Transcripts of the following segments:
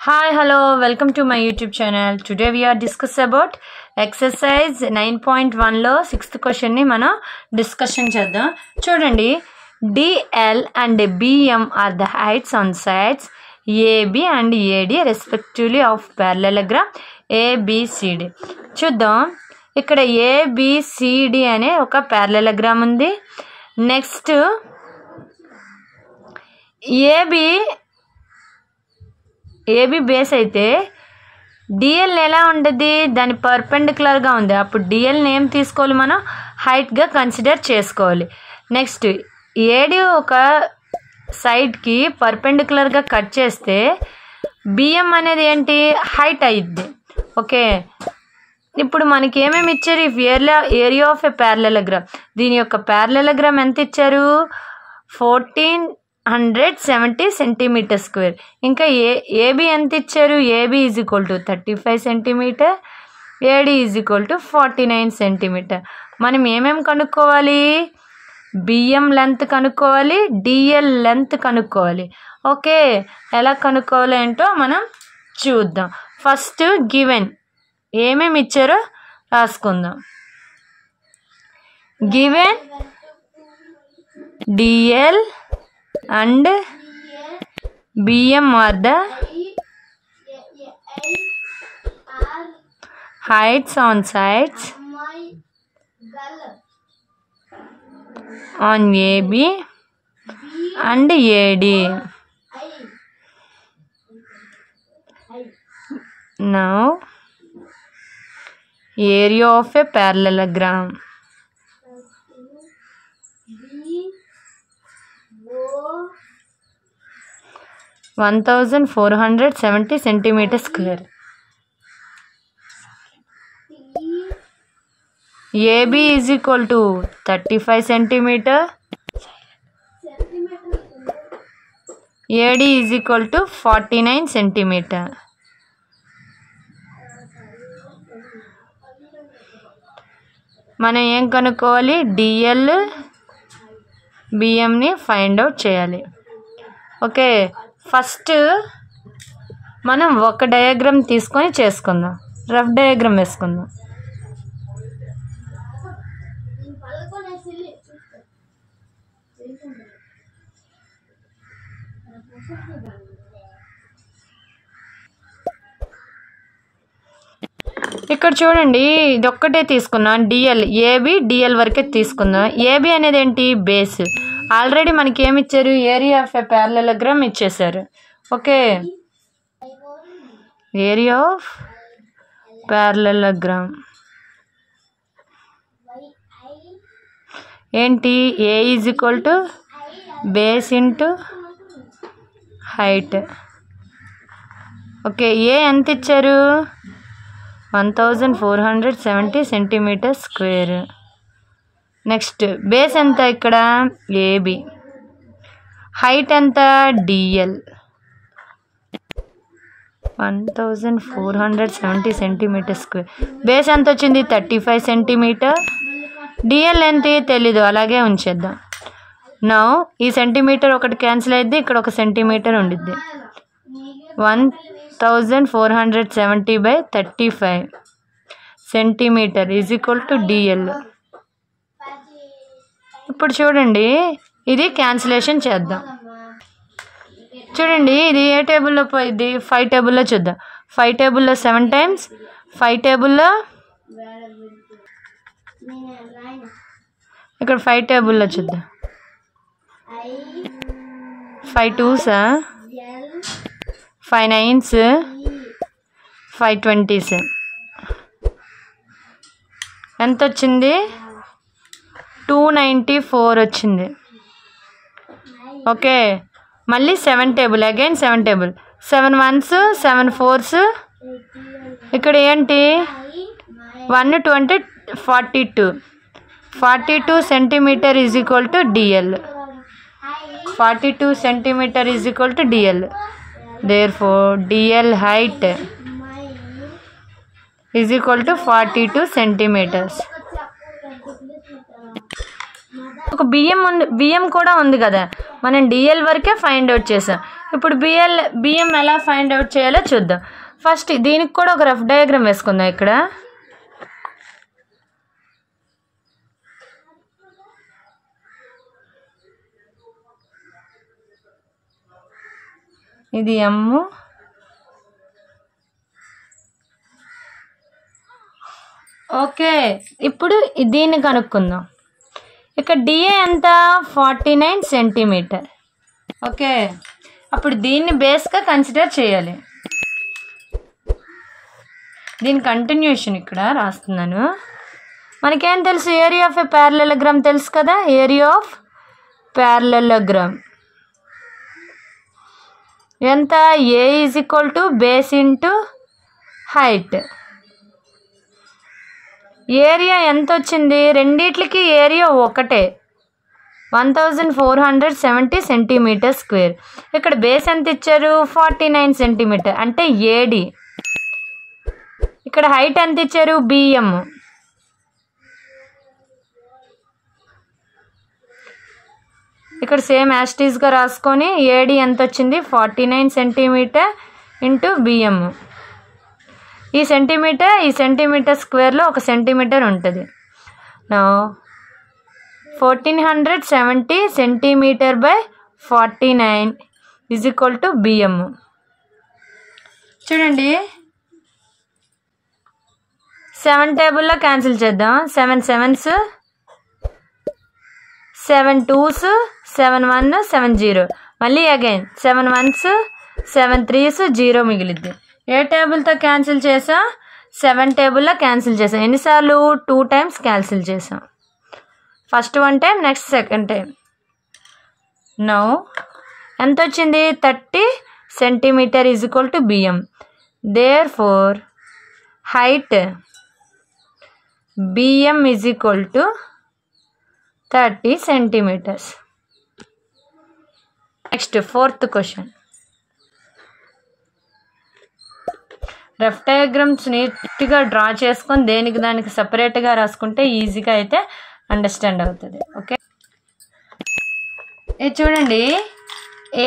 Hi, hello, welcome to my YouTube channel. Today we are discussing about exercise 9.1 లో 6th question ని మనం discussion చేద్దాం. చూడండి, DL and BM are the heights on sides AB and AD respectively of parallelogram ABCD. చూద్దాం, ఇక్కడ ABCD అనే ఒక parallelogram ఉంది. నెక్స్ట్ ఏబి బేస్ అయితే డిఎల్ ఎలా ఉంటుంది, దాని పర్పెండిక్యులర్గా ఉంది. అప్పుడు డిఎల్ నేమ్ తీసుకోవాలి, మనం హైట్గా కన్సిడర్ చేసుకోవాలి. నెక్స్ట్ ఏడి ఒక సైడ్కి పర్పెండిక్యులర్గా కట్ చేస్తే బిఎం అనేది ఏంటి, హైట్ అయ్యిద్ది. ఓకే, ఇప్పుడు మనకి ఏమేమి ఇచ్చారు, ఇఫ్ ఏరియా ఆఫ్ ఏ ప్యారలెలోగ్రామ్, దీని యొక్క ప్యారలెలోగ్రామ్ ఎంత ఇచ్చారు, 1470 సెంటీమీటర్ స్క్వేర్. ఇంకా ఏబి ఎంత ఇచ్చారు, AB is equal to 35 centimetre, AD is equal to 49 centimetre. మనం ఏమేమి కనుక్కోవాలి, బిఎం లెంత్ కనుక్కోవాలి, డిఎల్ లెంత్ కనుక్కోవాలి. ఓకే, ఎలా కనుక్కోవాలి ఏంటో మనం చూద్దాం. ఫస్ట్ గివెన్ ఏమేమి ఇచ్చారో రాసుకుందాం. Given DL and BM are the heights on sides on AB and AD. Now area of a parallelogram. 1470 centimetre square. AB is equal to 35 centimetre, AD is equal to 49 centimetre. మనం ఏం కనుక్కోవాలి, DL బిఎంని find out చేయాలి. Okay, first మనం ఒక diagram తీసుకొని చేసుకుందాం, rough diagram వేసుకుందాం. ఇక్కడ చూడండి, ఇది ఒక్కటే తీసుకున్నాం, డిఎల్ ఏబి డిఎల్ వరకే తీసుకుందాం. ఏబి అనేది ఏంటి, బేస్. ఆల్రెడీ మనకి ఏమి ఇచ్చారు, ఏరియా ఆఫ్ ఎ ప్యారలెలోగ్రామ్ ఇచ్చేసారు. ఓకే, ఏరియా ఆఫ్ ప్యారలెలోగ్రామ్ ఏంటి, A is equal to base into height. Okay, A ఎంత ఇచ్చారు, 1470 సెంటీమీటర్ స్క్వేర్. నెక్స్ట్ బేస్ ఎంత, ఇక్కడ ఏబి. హైట్ ఎంత, డిఎల్ 1470 సెంటీమీటర్ స్క్వేర్. బేస్ ఎంత వచ్చింది, 35 సెంటీమీటర్. డిఎల్ ఎంత తెలీదు, అలాగే ఉంచేద్దాం. నౌ ఈ సెంటీమీటర్ ఒకటి క్యాన్సిల్ అయ్యిద్ది, ఇక్కడ ఒక సెంటీమీటర్ ఉండిద్ది. 1470/35 centimetre is equal to DL. ఇప్పుడు చూడండి, ఇది క్యాన్సిలేషన్ చేద్దాం. చూడండి, ఇది ఏ టేబుల్లో పోయిద్ది, 5 టేబుల్లో చూద్దాం. 5 టేబుల్లో 7 టైమ్స్, 5 టేబుల్లో ఇక్కడ 5 టేబుల్లో చూద్దాం. 5 2s, 5 9s, 5 20s. ఎంత వచ్చింది, 294 వచ్చింది. ఓకే, మళ్ళీ 7 table, again 7 table, 7 1s, 7 4s. ఇక్కడ ఏంటి, 1 20 42 centimetre is equal to DL. 42 centimetre is equal to DL. Therefore DL height is equal to 42 centimeters. ఒక బిఎం కూడా ఉంది కదా, మనం డిఎల్ వరకే ఫైండ్ అవుట్ చేసాం. ఇప్పుడు బిఎం ఎలా ఫైండ్ అవుట్ చేయాలో చూద్దాం. ఫస్ట్ దీనికి కూడా ఒక రఫ్ డయాగ్రామ్ వేసుకుందాం. ఇక్కడ ఇది ఎమ్, ఓకే. ఇప్పుడు దీన్ని కనుక్కుందాం. ఇక్కడ డిఏ ఎంత 49 సెంటీమీటర్. ఓకే, అప్పుడు దీన్ని బేస్గా కన్సిడర్ చేయాలి. దీని కంటిన్యూషన్ ఇక్కడ రాస్తున్నాను. మనకేం తెలుసు, ఏరియా ఆఫ్ ఏ ప్యారలెలోగ్రామ్ తెలుసు కదా. ఏరియా ఆఫ్ ప్యారలెలోగ్రామ్ ఎంత? A is equal to base into height. Area ఎంత వచ్చింది? రెండిట్లకి ఏరియా ఒకటే, 1470 సెంటీమీటర్ స్క్వేర్. ఇక్కడ బేస్ ఎంత ఇచ్చారు? 49 సెంటీమీటర్ అంటే ఏడి. ఇక్కడ హైట్ ఎంత ఇచ్చారు? బిఎం. ఇక్కడ సేమ్ యాస్టీస్గా రాసుకొని ఏడి ఎంత వచ్చింది? 49 సెంటీమీటర్ ఇంటూ బిఎం. ఈ సెంటీమీటర్ స్క్వేర్లో 1 సెంటీమీటర్ ఉంటుంది. 1470 centimetre by 49 is equal to BM. చూడండి, 7 టేబుల్లో క్యాన్సిల్ చేద్దాం. 7 7s, 7 2s, 7 1, 7 0. మళ్ళీ అగైన్ 7 1s, 7 3s, 0 మిగిలిద్ది. ఏ టేబుల్తో క్యాన్సిల్ చేసాం? 7 టేబుల్లో క్యాన్సిల్ చేసాం. ఎన్నిసార్లు? 2 times క్యాన్సిల్ చేసాం. First 1 time, next second time. Now ఎంత వచ్చింది? 30 centimetre is equal to BM. Therefore height BM is equal to 30 centimetres. Next 4th question. Rough diagrams నీట్గా draw చేసుకొని దేనికి దానికి సపరేట్గా రాసుకుంటే ఈజీగా అయితే అండర్స్టాండ్ అవుతుంది. ఓకే, ఇది చూడండి.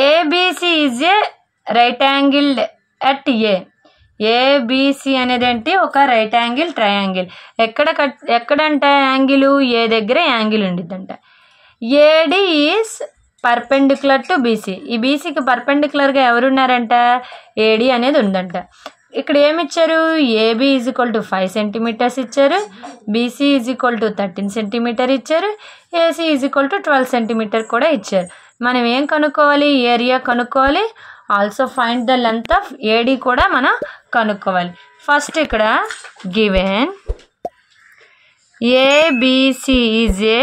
ABC is a right angled at A. ABC అనేది ఏంటి? ఒక రైట్ యాంగిల్ ట్రయాంగిల్. ఎక్కడంట యాంగిల్? ఏ దగ్గర యాంగిల్ ఉండిద్దంట. AD is perpendicular to BC. ఈ బీసీకి పర్పెండిక్యులర్గా ఎవరున్నారంట? ఏడి అనేది ఉందంట. ఇక్కడ ఏమి ఇచ్చారు? AB is equal to 5 centimetres ఇచ్చారు, BC is equal to 13 centimetre ఇచ్చారు, AC is equal to 12 centimetre కూడా ఇచ్చారు. మనం ఏం కనుక్కోవాలి? ఏరియా కనుక్కోవాలి. Also find the length of AD కూడా మనం కనుక్కోవాలి. ఫస్ట్ ఇక్కడ given ABC is a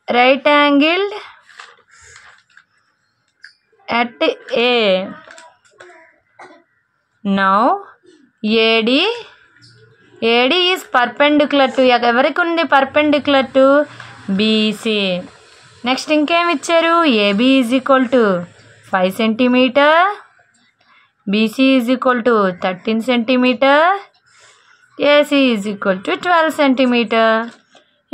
right angled at A. Now AD is perpendicular to, ఎవరికి ఉంది? perpendicular to BC. నెక్స్ట్ ఇంకేం ఇచ్చారు? AB is equal to 5 centimetre, BC is equal to 13 centimetre, AC is equal to 12 centimetre.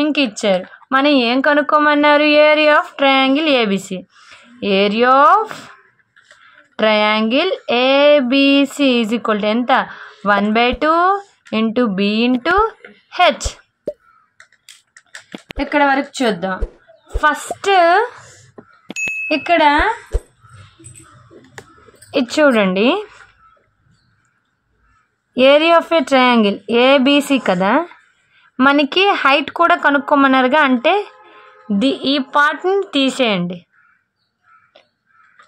ఇంక ఇచ్చారు. మనం ఏం కనుక్కోమన్నారు? Area of triangle ABC. Area of triangle ABC is equal to ఎంత? 1/2 ఇంటూ బి ఇంటూ హెచ్. ఇక్కడ వరకు చూద్దాం. ఫస్ట్ ఇక్కడ ఇది చూడండి, area of a triangle ABC కదా. మనకి హైట్ కూడా కనుక్కోమన్నారుగా, అంటే ఈ పార్ట్ని తీసేయండి.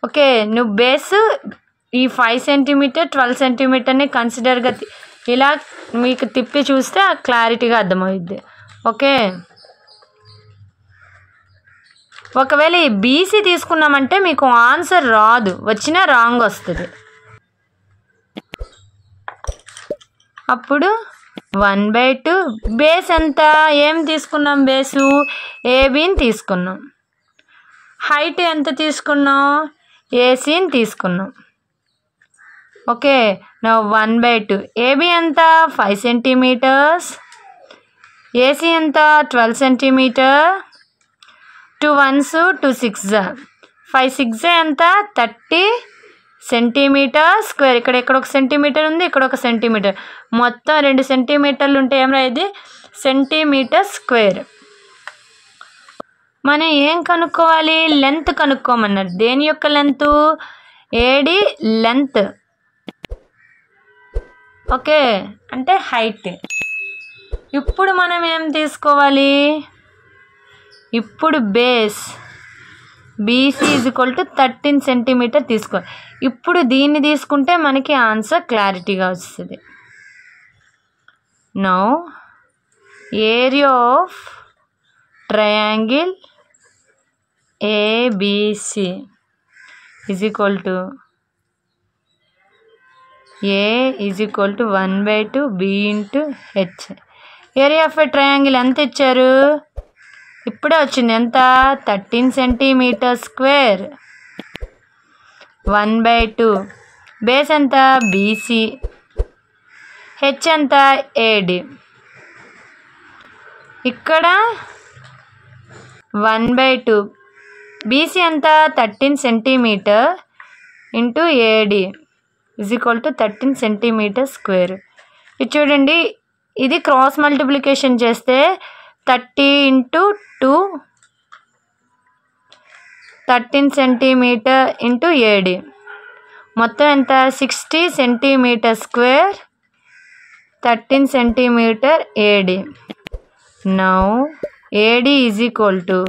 ఓకే, నువ్వు బేస్ ఈ 5 సెంటీమీటర్ 12 సెంటీమీటర్ని కన్సిడర్గా ఇలా మీకు తిప్పి చూస్తే క్లారిటీగా అర్థమవుద్ది. ఓకే, ఒకవేళ ఈ బీసీ తీసుకున్నామంటే మీకు ఆన్సర్ రాదు, వచ్చినా రాంగ్ వస్తుంది. అప్పుడు 1/2 బేస్ ఎంత? ఏం తీసుకున్నాం? బేసు ఏబీని తీసుకున్నాం. హైట్ ఎంత తీసుకున్నాం? ఏసీని తీసుకున్నాం. ఓకే, నా 1/2 ఏబీ ఎంత? 5 సెంటీమీటర్స్, ఏసీ ఎంత? 12 సెంటీమీటర్. 2 1s 2 6 5 6 ఎంత 30 సెంటీమీటర్ స్క్వేర్. ఇక్కడ ఒక సెంటీమీటర్ ఉంది, ఇక్కడ ఒక సెంటీమీటర్, మొత్తం 2 సెంటీమీటర్లు ఉంటే ఏమరా ఇది సెంటీమీటర్ స్క్వేర్. మనం ఏం కనుక్కోవాలి? లెంత్ కనుక్కోమన్నారు. దేని యొక్క లెంత్? AD length. ఓకే, అంటే హైట్. ఇప్పుడు మనం ఏం తీసుకోవాలి? ఇప్పుడు base BC is equal to 13 centimetre తీసుకోవాలి. ఇప్పుడు దీన్ని తీసుకుంటే మనకి ఆన్సర్ క్లారిటీగా వస్తుంది. Now area of triangle ABC is equal to A is equal to 1/2 B into H. Area of a triangle ఎంత ఇచ్చారు? ఇప్పుడే వచ్చింది. ఎంత? 13 సెంటీమీటర్ స్క్వేర్. 1/2. బేస్ ఎంత? బీసీ. హెచ్ ఎంత? ఏడి. ఇక్కడ 1/2. బీసీ ఎంత? 13 centimetre into AD is equal to 13 centimetre square. ఇది చూడండి, ఇది క్రాస్ మల్టిప్లికేషన్ చేస్తే 30 ఇంటూ 2 13 సెంటీమీటర్ ఇంటూ ఏడి మొత్తం ఎంత? 60 centimetre square 13 centimetre AD. Now AD is equal to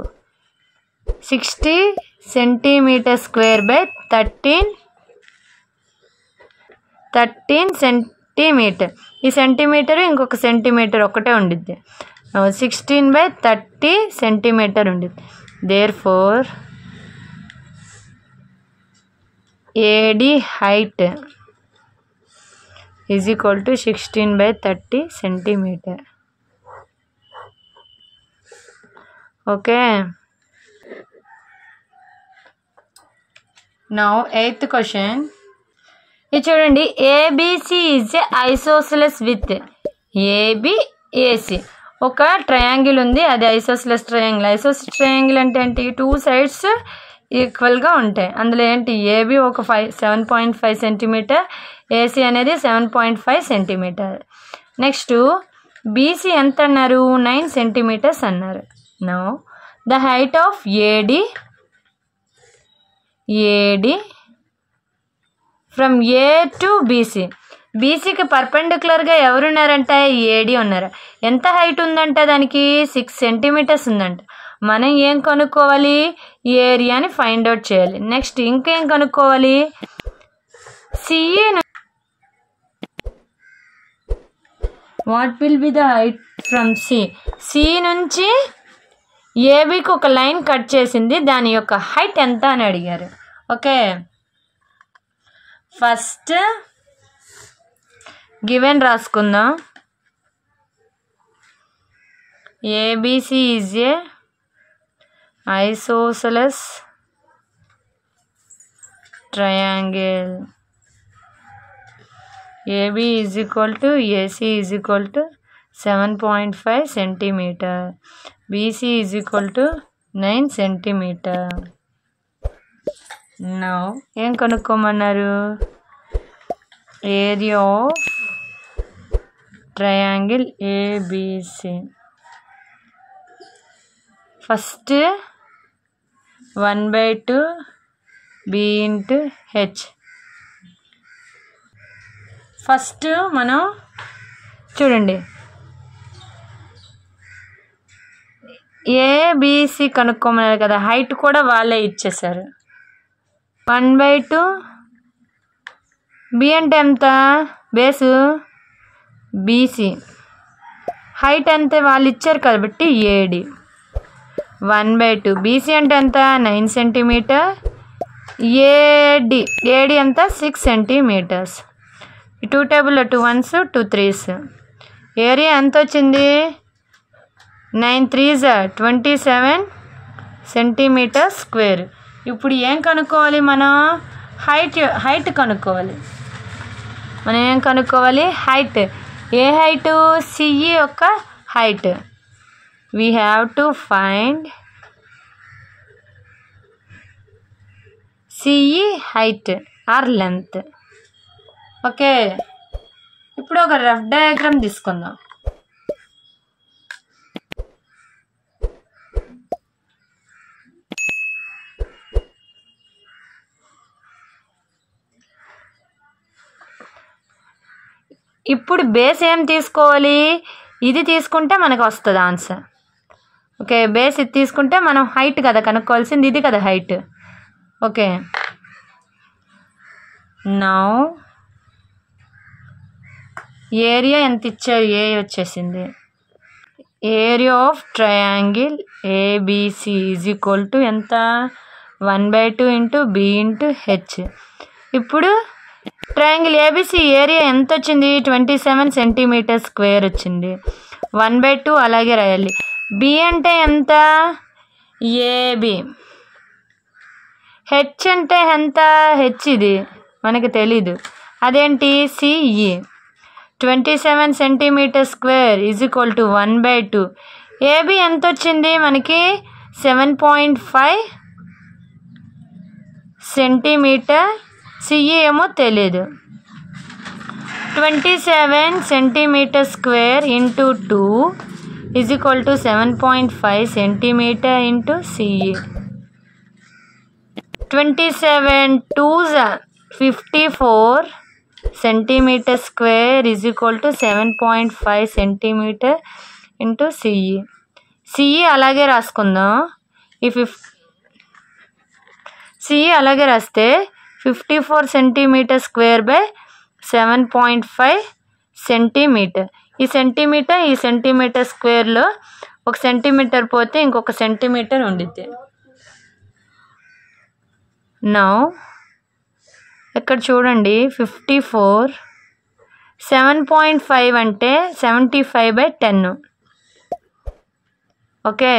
60 centimetre square by 13 centimetre. ఈ సెంటీమీటర్ ఇంకొక సెంటీమీటర్ ఒకటే ఉండిద్ది. 16/30 సెంటీమీటర్ ఉండిద్ది. Therefore AD height is equal to 16/30 centimetre. Okay, now 8th question. ఇది చూడండి, ABC is a isosceles with AB AC. ఒక triangle ఉంది, అది ఐసోసెలస్ ట్రయాంగిల్. ఐసోసెలస్ ట్రయాంగిల్ అంటే ఏంటి? 2 సైడ్స్ ఈక్వల్గా ఉంటాయి. అందులో ఏంటి? ఏబి ఒక 7.5 సెంటీమీటర్, ఏసీ అనేది 7.5 సెంటీమీటర్. నెక్స్ట్ బీసీ ఎంత అన్నారు? 9 సెంటీమీటర్స్ అన్నారు. Now the height of AD from A to BC. బీసీకి పర్పెండిక్యులర్గా ఎవరున్నారంటే ఏడి ఉన్నారు. ఎంత హైట్ ఉందంట? దానికి 6 సెంటీమీటర్స్ ఉందంట. మనం ఏం కనుక్కోవాలి? ఏరియాని ఫైండ్ అవుట్ చేయాలి. నెక్స్ట్ ఇంకేం కనుక్కోవాలి? CE what will be the height from C నుంచి ఏబికి ఒక లైన్ కట్ చేసింది, దాని యొక్క హైట్ ఎంత అని అడిగారు. ఓకే, ఫస్ట్ గివెన్ రాసుకుందాం. ABC is a isosceles triangle. AB is equal to AC is equal to 7.5 centimetre. BC is equal to 9 centimetre. Now ఏం కనుక్కోమన్నారు? Area of triangle ABC. First 1/2 B into H. First మనం చూడండి, ABC కనుక్కోమన్నారు కదా, height కూడా వాళ్ళే ఇచ్చేసారు. 1/2 B అంటే ఎంత? Base BC. హైట్ ఎంత? వాళ్ళు ఇచ్చారు కాబట్టి ఏడి. 1/2 బీసీ అంటే ఎంత? 9 సెంటీమీటర్. ఏడి ఎంత? 6 సెంటీమీటర్స్. 2 టేబుల్లో 2 1s 2 3s. ఏరియా ఎంత వచ్చింది? 9 3s 27 సెంటీమీటర్ స్క్వేర్. ఇప్పుడు ఏం కనుక్కోవాలి? మనం హైట్ కనుక్కోవాలి. మనం ఏం కనుక్కోవాలి? హైట్. ఏ హైటు? సిఈ యొక్క height. We have to find CE height or length. Okay, ఇప్పుడు ఒక రఫ్ డయాగ్రామ్ తీసుకుందాం. ఇప్పుడు బేస్ ఏం తీసుకోవాలి? ఇది తీసుకుంటే మనకు వస్తుంది ఆన్సర్. ఓకే, బేస్ ఇది తీసుకుంటే మనం హైట్ కదా కనుక్కోవాల్సింది, ఇది కదా హైట్. ఓకే, నౌ ఏరియా ఎంత ఇచ్చారు? ఏ వచ్చేసింది. Area of triangle ABC is equal to ఎంత? 1/2 ఇంటూ బి ఇంటూ హెచ్. ఇప్పుడు ట్రయాంగిల్ ఏబిసి ఏరియా ఎంత వచ్చింది? 27 సెంటీమీటర్ స్క్వేర్ వచ్చింది. 1/2 అలాగే రాయాలి. బి అంటే ఎంత? ఏబి. హెచ్ అంటే ఎంత? హెచ్ ఇది మనకి తెలీదు, అదేంటి? CE. 27 centimetre square is equal to 1/2. AB ఎంత వచ్చింది మనకి? 7.5 సెంటీమీటర్. సిఈ ఏమో తెలియదు. 27 centimetre square into 2 is equal to 7.5 centimetre into CE. 27 2s 54 centimetre square is equal to 7.5 centimetre into CE. CE అలాగే రాసుకుందాం. సిఈ అలాగే రాస్తే 54 సెంటీమీటర్ స్క్వేర్ బై 7.5 సెంటీమీటర్. ఈ సెంటీమీటర్ స్క్వేర్లో 1 సెంటీమీటర్ పోతే ఇంకొక సెంటీమీటర్ ఉండిద్ది. నౌ ఇక్కడ చూడండి, 54 7.5 అంటే 75/10. ఓకే,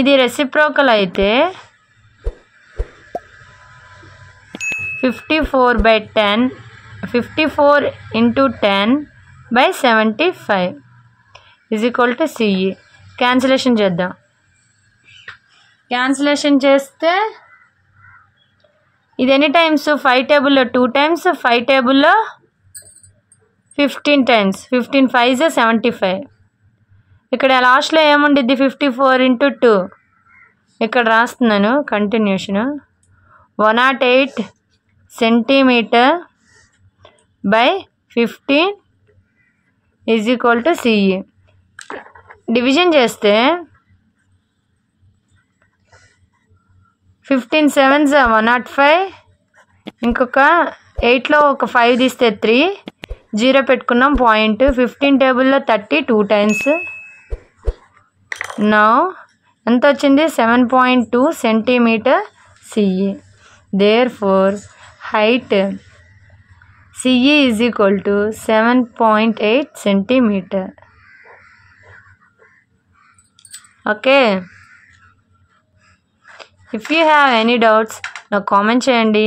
ఇది రెసిప్రోకల్ అయితే 54/10 54 into 10/75 is equal to CE. Cancellation చేద్దాం. క్యాన్సిలేషన్ చేస్తే ఇది ఎన్ని టైమ్స్? 5 టేబుల్లో 2 టైమ్స్, 5 టేబుల్లో 15 టైమ్స్. 15 5s 75. ఇక్కడ లాస్ట్లో ఏముండిద్ది? 54 ఇంటూ 2. ఇక్కడ రాస్తున్నాను continuation. 108 centimetre by 15 is equal to CE. Division చేస్తే 15 7s 105. ఇంకొక 8లో ఒక 5 తీస్తే 3, 0 పెట్టుకున్నాం పాయింట్. 15 టేబుల్లో 30 2 టైమ్స్. నౌ ఎంత వచ్చింది? 7.2 centimetre CE. Therefore height CE is equal to 7.8 centimetre. Okay, if you have any doubts నాకు కామెంట్ చేయండి.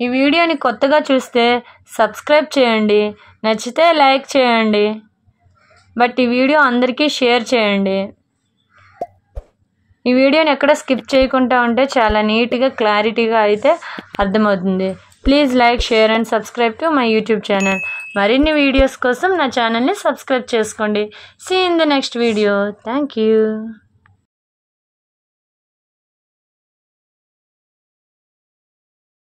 ఈ వీడియోని కొత్తగా చూస్తే సబ్స్క్రైబ్ చేయండి, నచ్చితే లైక్ చేయండి, బట్ ఈ వీడియో అందరికీ షేర్ చేయండి. ఈ వీడియోని ఎక్కడ స్కిప్ చేయకుండా ఉంటే చాలా నీట్గా క్లారిటీగా అయితే అర్థమవుతుంది. Please like, share and subscribe to my YouTube channel. మరిన్ని వీడియోస్ కోసం నా ఛానల్ని సబ్స్క్రైబ్ చేసుకోండి. See in the next video. Thank you.